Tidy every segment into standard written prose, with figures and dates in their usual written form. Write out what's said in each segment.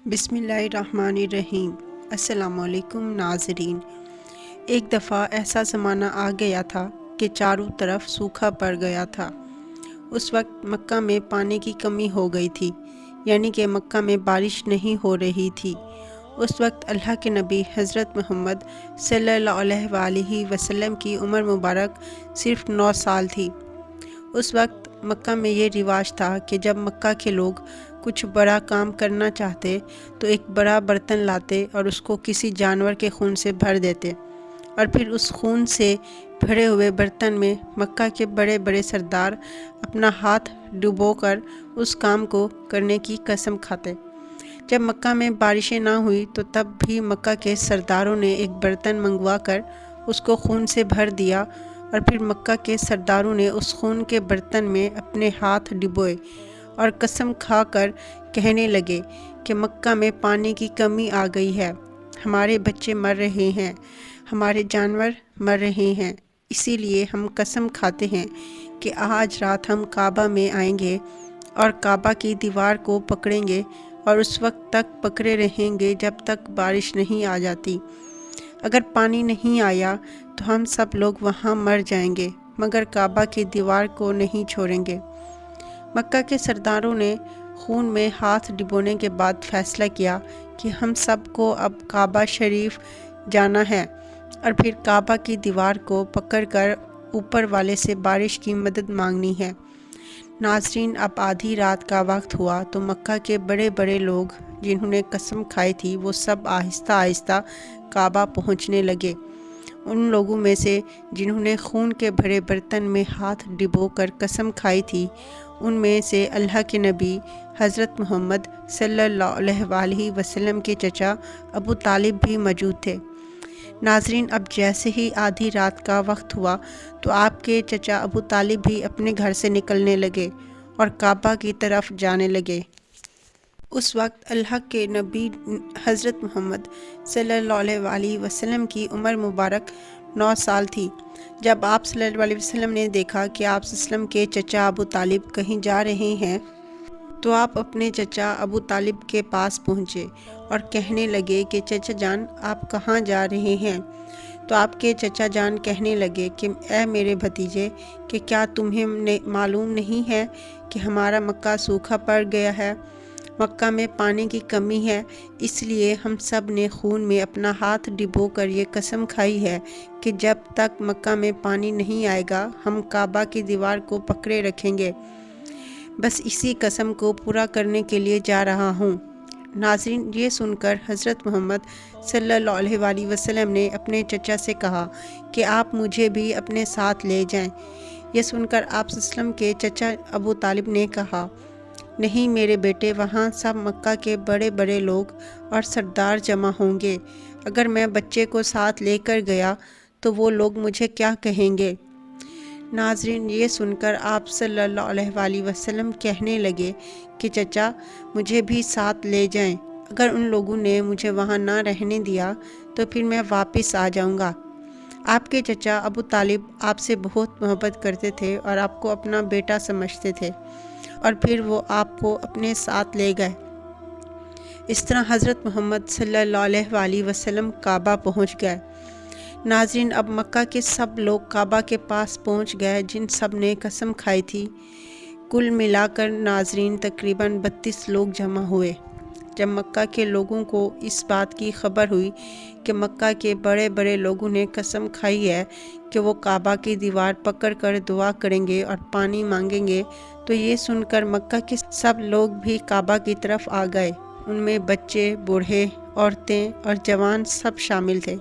بسم اللہ الرحمن الرحیم۔ السلام علیکم ناظرین۔ ایک دفعہ ایسا زمانہ آ گیا تھا کہ چاروں طرف سوکھا پڑ گیا تھا۔ اس وقت مکہ میں پانی کی کمی ہو گئی تھی، یعنی کہ مکہ میں بارش نہیں ہو رہی تھی۔ اس وقت اللہ کے نبی حضرت محمد صلی اللہ علیہ وآلہ وسلم کی عمر مبارک صرف 9 سال تھی۔ اس وقت مکہ میں یہ رواج تھا کہ جب مکہ کے لوگ کچھ بڑا کام کرنا چاہتے تو ایک بڑا برتن لاتے اور اس کو کسی جانور کے خون سے بھر دیتے، اور پھر اس خون سے بھرے ہوئے برتن میں مکہ کے بڑے بڑے سردار اپنا ہاتھ ڈبو کر اس کام کو کرنے کی قسم کھاتے۔ جب مکہ میں بارشیں نہ ہوئی تو تب بھی مکہ کے سرداروں نے ایک برتن منگوا کر اس کو خون سے بھر دیا، اور پھر مکہ کے سرداروں نے اس خون کے برتن میں اپنے ہاتھ ڈبوئے اور قسم کھا کر کہنے لگے کہ مکہ میں پانی کی کمی آ گئی ہے، ہمارے بچے مر رہے ہیں، ہمارے جانور مر رہے ہیں، اسی لیے ہم قسم کھاتے ہیں کہ آج رات ہم کعبہ میں آئیں گے اور کعبہ کی دیوار کو پکڑیں گے، اور اس وقت تک پکڑے رہیں گے جب تک بارش نہیں آ جاتی۔ اگر پانی نہیں آیا تو ہم سب لوگ وہاں مر جائیں گے، مگر کعبہ کی دیوار کو نہیں چھوڑیں گے۔ مکہ کے سرداروں نے خون میں ہاتھ ڈبونے کے بعد فیصلہ کیا کہ ہم سب کو اب کعبہ شریف جانا ہے اور پھر کعبہ کی دیوار کو پکڑ کر اوپر والے سے بارش کی مدد مانگنی ہے۔ ناظرین، اب آدھی رات کا وقت ہوا تو مکہ کے بڑے بڑے لوگ جنہوں نے قسم کھائی تھی وہ سب آہستہ آہستہ کعبہ پہنچنے لگے۔ ان لوگوں میں سے جنہوں نے خون کے بھرے برتن میں ہاتھ ڈبو کر قسم کھائی تھی، ان میں سے اللہ کے نبی حضرت محمد صلی اللہ علیہ وآلہ وسلم کے چچا ابو طالب بھی موجود تھے۔ ناظرین، اب جیسے ہی آدھی رات کا وقت ہوا تو آپ کے چچا ابو طالب بھی اپنے گھر سے نکلنے لگے اور کعبہ کی طرف جانے لگے۔ اس وقت اللہ کے نبی حضرت محمد صلی اللہ علیہ وآلہ وسلم کی عمر مبارک 9 سال تھی۔ جب آپ صلی اللہ علیہ وسلم نے دیکھا کہ آپ صلی اللہ علیہ وسلم کے چچا ابو طالب کہیں جا رہے ہیں تو آپ اپنے چچا ابو طالب کے پاس پہنچے اور کہنے لگے کہ چچا جان، آپ کہاں جا رہے ہیں؟ تو آپ کے چچا جان کہنے لگے کہ اے میرے بھتیجے، کہ کیا تمہیں معلوم نہیں ہے کہ ہمارا مکہ سوکھا پڑ گیا ہے، مکہ میں پانی کی کمی ہے، اس لیے ہم سب نے خون میں اپنا ہاتھ ڈبو کر یہ قسم کھائی ہے کہ جب تک مکہ میں پانی نہیں آئے گا ہم کعبہ کی دیوار کو پکڑے رکھیں گے۔ بس اسی قسم کو پورا کرنے کے لیے جا رہا ہوں۔ ناظرین، یہ سن کر حضرت محمد صلی اللہ علیہ وآلہ وسلم نے اپنے چچا سے کہا کہ آپ مجھے بھی اپنے ساتھ لے جائیں۔ یہ سن کر آپ صلی اللہ علیہ وسلم کے چچا ابو طالب نے کہا، نہیں میرے بیٹے، وہاں سب مکہ کے بڑے بڑے لوگ اور سردار جمع ہوں گے، اگر میں بچے کو ساتھ لے کر گیا تو وہ لوگ مجھے کیا کہیں گے؟ ناظرین، یہ سن کر آپ صلی اللہ علیہ وآلہ وسلم کہنے لگے کہ چچا مجھے بھی ساتھ لے جائیں، اگر ان لوگوں نے مجھے وہاں نہ رہنے دیا تو پھر میں واپس آ جاؤں گا۔ آپ کے چچا ابو طالب آپ سے بہت محبت کرتے تھے اور آپ کو اپنا بیٹا سمجھتے تھے، اور پھر وہ آپ کو اپنے ساتھ لے گئے۔ اس طرح حضرت محمد صلی اللہ علیہ وآلہ وسلم کعبہ پہنچ گئے۔ ناظرین، اب مکہ کے سب لوگ کعبہ کے پاس پہنچ گئے جن سب نے قسم کھائی تھی۔ کل ملا کر ناظرین تقریباً 32 لوگ جمع ہوئے۔ جب مکہ کے لوگوں کو اس بات کی خبر ہوئی کہ مکہ کے بڑے بڑے لوگوں نے قسم کھائی ہے کہ وہ کعبہ کی دیوار پکڑ کر دعا کریں گے اور پانی مانگیں گے، تو یہ سن کر مکہ کے سب لوگ بھی کعبہ کی طرف آ گئے۔ ان میں بچے، بوڑھے، عورتیں اور جوان سب شامل تھے۔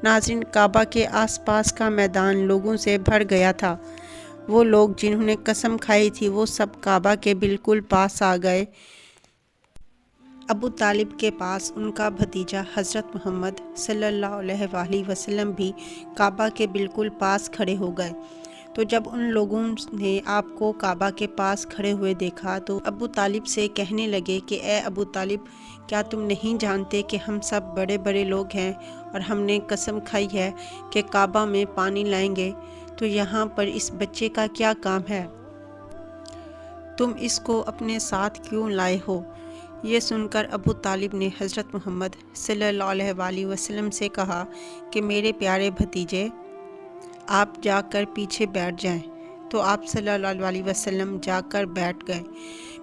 ناظرین، کعبہ کے آس پاس کا میدان لوگوں سے بھر گیا تھا۔ وہ لوگ جنہوں نے قسم کھائی تھی وہ سب کعبہ کے بالکل پاس آ گئے۔ ابو طالب کے پاس ان کا بھتیجا حضرت محمد صلی اللہ علیہ وآلہ وسلم بھی کعبہ کے بالکل پاس کھڑے ہو گئے۔ تو جب ان لوگوں نے آپ کو کعبہ کے پاس کھڑے ہوئے دیکھا تو ابو طالب سے کہنے لگے کہ اے ابو طالب، کیا تم نہیں جانتے کہ ہم سب بڑے بڑے لوگ ہیں اور ہم نے قسم کھائی ہے کہ کعبہ میں پانی لائیں گے، تو یہاں پر اس بچے کا کیا کام ہے؟ تم اس کو اپنے ساتھ کیوں لائے ہو؟ یہ سن کر ابو طالب نے حضرت محمد صلی اللہ علیہ وسلم سے کہا کہ میرے پیارے بھتیجے، آپ جا کر پیچھے بیٹھ جائیں۔ تو آپ صلی اللہ علیہ وسلم جا کر بیٹھ گئے۔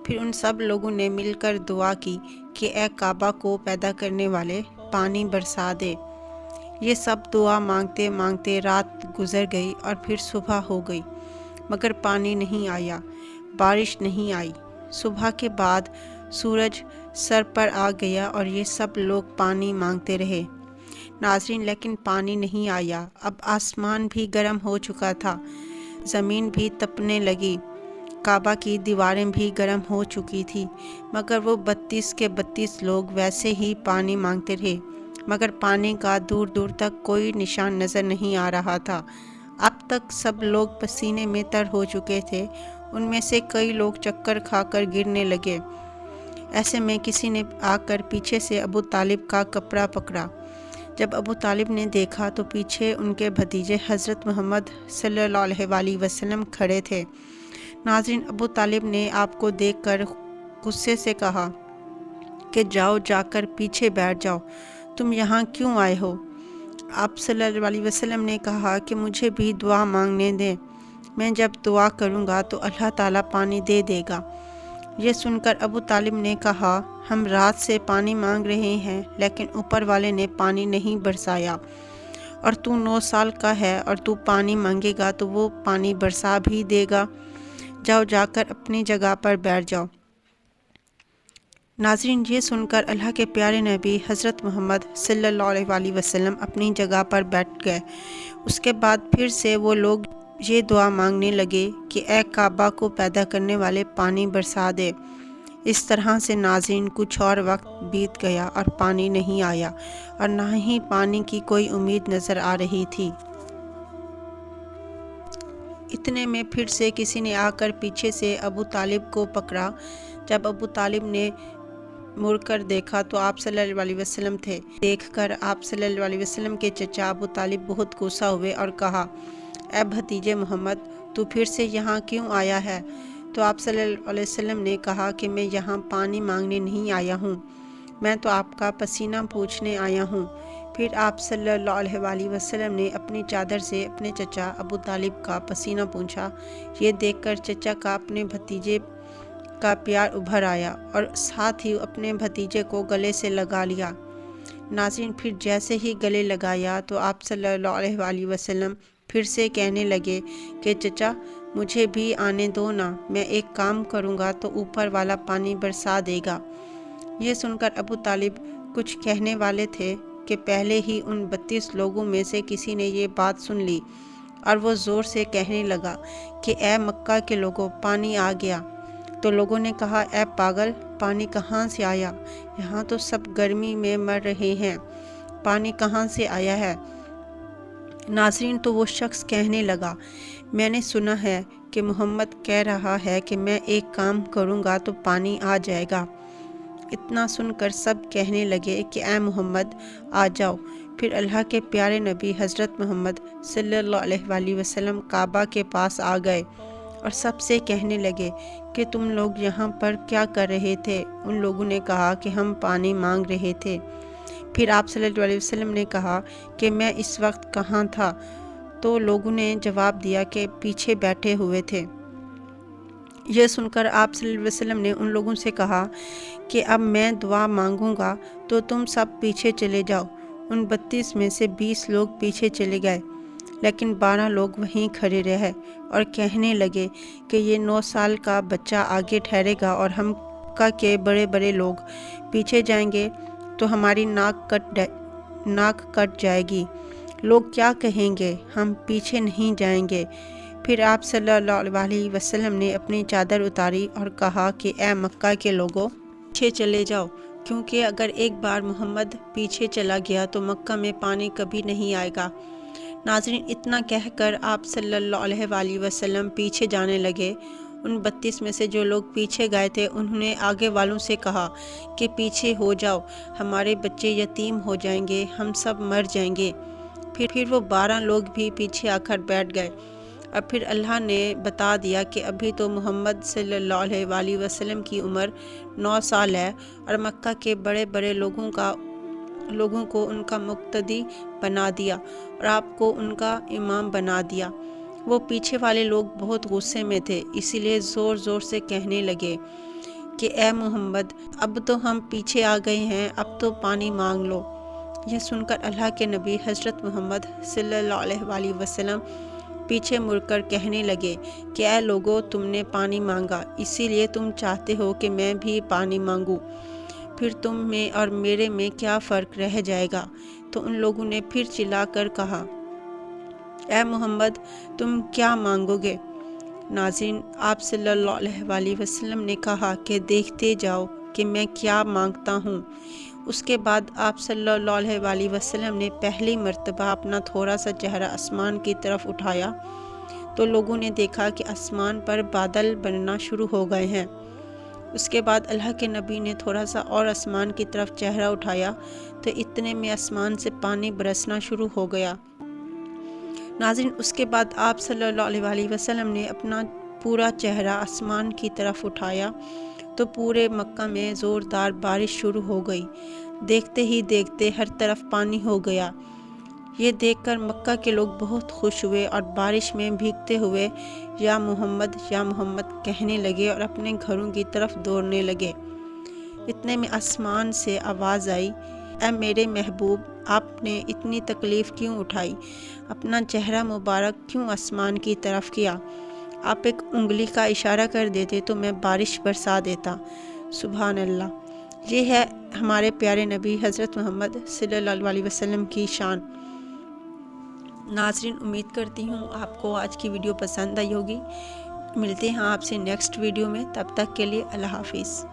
پھر ان سب لوگوں نے مل کر دعا کی کہ اے کعبہ کو پیدا کرنے والے، پانی برسا دے۔ یہ سب دعا مانگتے مانگتے رات گزر گئی اور پھر صبح ہو گئی، مگر پانی نہیں آیا، بارش نہیں آئی۔ صبح کے بعد سورج سر پر آ گیا اور یہ سب لوگ پانی مانگتے رہے۔ ناظرین، لیکن پانی نہیں آیا۔ اب آسمان بھی گرم ہو چکا تھا، زمین بھی تپنے لگی، کعبہ کی دیواریں بھی گرم ہو چکی تھی، مگر وہ 32 کے 32 لوگ ویسے ہی پانی مانگتے رہے، مگر پانی کا دور دور تک کوئی نشان نظر نہیں آ رہا تھا۔ اب تک سب لوگ پسینے میں تر ہو چکے تھے، ان میں سے کئی لوگ چکر کھا کر گرنے لگے۔ ایسے میں کسی نے آ کر پیچھے سے ابو طالب کا کپڑا پکڑا۔ جب ابو طالب نے دیکھا تو پیچھے ان کے بھتیجے حضرت محمد صلی اللہ علیہ وسلم کھڑے تھے۔ ناظرین، ابو طالب نے آپ کو دیکھ کر غصے سے کہا کہ جاؤ، جا کر پیچھے بیٹھ جاؤ، تم یہاں کیوں آئے ہو؟ آپ صلی اللہ علیہ وسلم نے کہا کہ مجھے بھی دعا مانگنے دیں، میں جب دعا کروں گا تو اللہ تعالیٰ پانی دے دے گا۔ یہ سن کر ابو طالب نے کہا، ہم رات سے پانی مانگ رہے ہیں لیکن اوپر والے نے پانی نہیں برسایا، اور تو 9 سال کا ہے اور تو پانی مانگے گا تو وہ پانی برسا بھی دے گا۔ جاؤ، جا کر اپنی جگہ پر بیٹھ جاؤ۔ ناظرین، یہ سن کر اللہ کے پیارے نبی حضرت محمد صلی اللہ علیہ وسلم اپنی جگہ پر بیٹھ گئے۔ اس کے بعد پھر سے وہ لوگ یہ دعا مانگنے لگے کہ اے کعبہ کو پیدا کرنے والے، پانی برسا دے۔ اس طرح سے ناظرین کچھ اور وقت بیت گیا اور پانی نہیں آیا، اور نہ ہی پانی کی کوئی امید نظر آ رہی تھی۔ اتنے میں پھر سے کسی نے آ کر پیچھے سے ابو طالب کو پکڑا۔ جب ابو طالب نے مڑ کر دیکھا تو آپ صلی اللہ علیہ وسلم تھے۔ دیکھ کر آپ صلی اللہ علیہ وسلم کے چچا ابو طالب بہت غصہ ہوئے اور کہا، اے بھتیجے محمد، تو پھر سے یہاں کیوں آیا ہے؟ تو آپ صلی اللہ علیہ وسلم نے کہا کہ میں یہاں پانی مانگنے نہیں آیا ہوں، میں تو آپ کا پسینہ پوچھنے آیا ہوں۔ پھر آپ صلی اللہ علیہ وسلم نے اپنی چادر سے اپنے چچا ابو طالب کا پسینہ پوچھا۔ یہ دیکھ کر چچا کا اپنے بھتیجے کا پیار ابھر آیا اور ساتھ ہی اپنے بھتیجے کو گلے سے لگا لیا۔ ناظرین، پھر جیسے ہی گلے لگایا تو آپ صلی اللہ علیہ وسلم پھر سے کہنے لگے کہ چچا، مجھے بھی آنے دو نا، میں ایک کام کروں گا تو اوپر والا پانی برسا دے گا۔ یہ سن کر ابو طالب کچھ کہنے والے تھے کہ پہلے ہی ان 32 لوگوں میں سے کسی نے یہ بات سن لی، اور وہ زور سے کہنے لگا کہ اے مکہ کے لوگوں، پانی آ گیا۔ تو لوگوں نے کہا، اے پاگل، پانی کہاں سے آیا؟ یہاں تو سب گرمی میں مر رہے ہیں، پانی کہاں سے آیا ہے؟ ناظرین، تو وہ شخص کہنے لگا، میں نے سنا ہے کہ محمد کہہ رہا ہے کہ میں ایک کام کروں گا تو پانی آ جائے گا۔ اتنا سن کر سب کہنے لگے کہ اے محمد، آ جاؤ۔ پھر اللہ کے پیارے نبی حضرت محمد صلی اللہ علیہ وسلم کعبہ کے پاس آ گئے اور سب سے کہنے لگے کہ تم لوگ یہاں پر کیا کر رہے تھے؟ ان لوگوں نے کہا کہ ہم پانی مانگ رہے تھے۔ پھر آپ صلی اللہ علیہ وسلم نے کہا کہ میں اس وقت کہاں تھا؟ تو لوگوں نے جواب دیا کہ پیچھے بیٹھے ہوئے تھے۔ یہ سن کر آپ صلی اللہ علیہ وسلم نے ان لوگوں سے کہا کہ اب میں دعا مانگوں گا تو تم سب پیچھے چلے جاؤ۔ ان 32 میں سے 20 لوگ پیچھے چلے گئے، لیکن 12 لوگ وہیں کھڑے رہے اور کہنے لگے کہ یہ 9 سال کا بچہ آگے ٹھہرے گا اور ہم مکہ کے بڑے بڑے لوگ پیچھے جائیں گے تو ہماری ناک کٹ جائے گی، لوگ کیا کہیں گے؟ ہم پیچھے نہیں جائیں گے۔ پھر آپ صلی اللہ علیہ وسلم نے اپنی چادر اتاری اور کہا کہ اے مکہ کے لوگوں، پیچھے چلے جاؤ، کیونکہ اگر ایک بار محمد پیچھے چلا گیا تو مکہ میں پانی کبھی نہیں آئے گا۔ ناظرین، اتنا کہہ کر آپ صلی اللہ علیہ وسلم پیچھے جانے لگے۔ ان 32 میں سے جو لوگ پیچھے گئے تھے انہوں نے آگے والوں سے کہا کہ پیچھے ہو جاؤ، ہمارے بچے یتیم ہو جائیں گے، ہم سب مر جائیں گے۔ پھر وہ 12 لوگ بھی پیچھے آ کر بیٹھ گئے۔ اور پھر اللہ نے بتا دیا کہ ابھی تو محمد صلی اللہ علیہ وسلم کی عمر 9 سال ہے، اور مکہ کے بڑے بڑے لوگوں کو ان کا مقتدی بنا دیا اور آپ کو ان کا امام بنا دیا۔ وہ پیچھے والے لوگ بہت غصے میں تھے، اسی لیے زور زور سے کہنے لگے کہ اے محمد، اب تو ہم پیچھے آ گئے ہیں، اب تو پانی مانگ لو۔ یہ سن کر اللہ کے نبی حضرت محمد صلی اللہ علیہ وسلم پیچھے مڑ کر کہنے لگے کہ اے لوگو، تم نے پانی مانگا، اسی لیے تم چاہتے ہو کہ میں بھی پانی مانگوں، پھر تم میں اور میرے میں کیا فرق رہ جائے گا؟ تو ان لوگوں نے پھر چلا کر کہا، اے محمد، تم کیا مانگو گے؟ ناظرین، آپ صلی اللہ علیہ وسلم نے کہا کہ دیکھتے جاؤ کہ میں کیا مانگتا ہوں۔ اس کے بعد آپ صلی اللہ علیہ وسلم نے پہلی مرتبہ اپنا تھوڑا سا چہرہ آسمان کی طرف اٹھایا تو لوگوں نے دیکھا کہ آسمان پر بادل بننا شروع ہو گئے ہیں۔ اس کے بعد اللہ کے نبی نے تھوڑا سا اور آسمان کی طرف چہرہ اٹھایا تو اتنے میں آسمان سے پانی برسنا شروع ہو گیا۔ ناظرین، اس کے بعد آپ صلی اللہ علیہ وسلم نے اپنا پورا چہرہ آسمان کی طرف اٹھایا تو پورے مکہ میں زوردار بارش شروع ہو گئی۔ دیکھتے ہی دیکھتے ہر طرف پانی ہو گیا۔ یہ دیکھ کر مکہ کے لوگ بہت خوش ہوئے اور بارش میں بھیگتے ہوئے یا محمد یا محمد کہنے لگے اور اپنے گھروں کی طرف دوڑنے لگے۔ اتنے میں آسمان سے آواز آئی، اے میرے محبوب، آپ نے اتنی تکلیف کیوں اٹھائی؟ اپنا چہرہ مبارک کیوں آسمان کی طرف کیا؟ آپ ایک انگلی کا اشارہ کر دیتے تو میں بارش برسا دیتا۔ سبحان اللہ! یہ ہے ہمارے پیارے نبی حضرت محمد صلی اللہ علیہ وسلم کی شان۔ ناظرین، امید کرتی ہوں آپ کو آج کی ویڈیو پسند آئی ہوگی۔ ملتے ہیں آپ سے نیکسٹ ویڈیو میں، تب تک کے لیے اللہ حافظ۔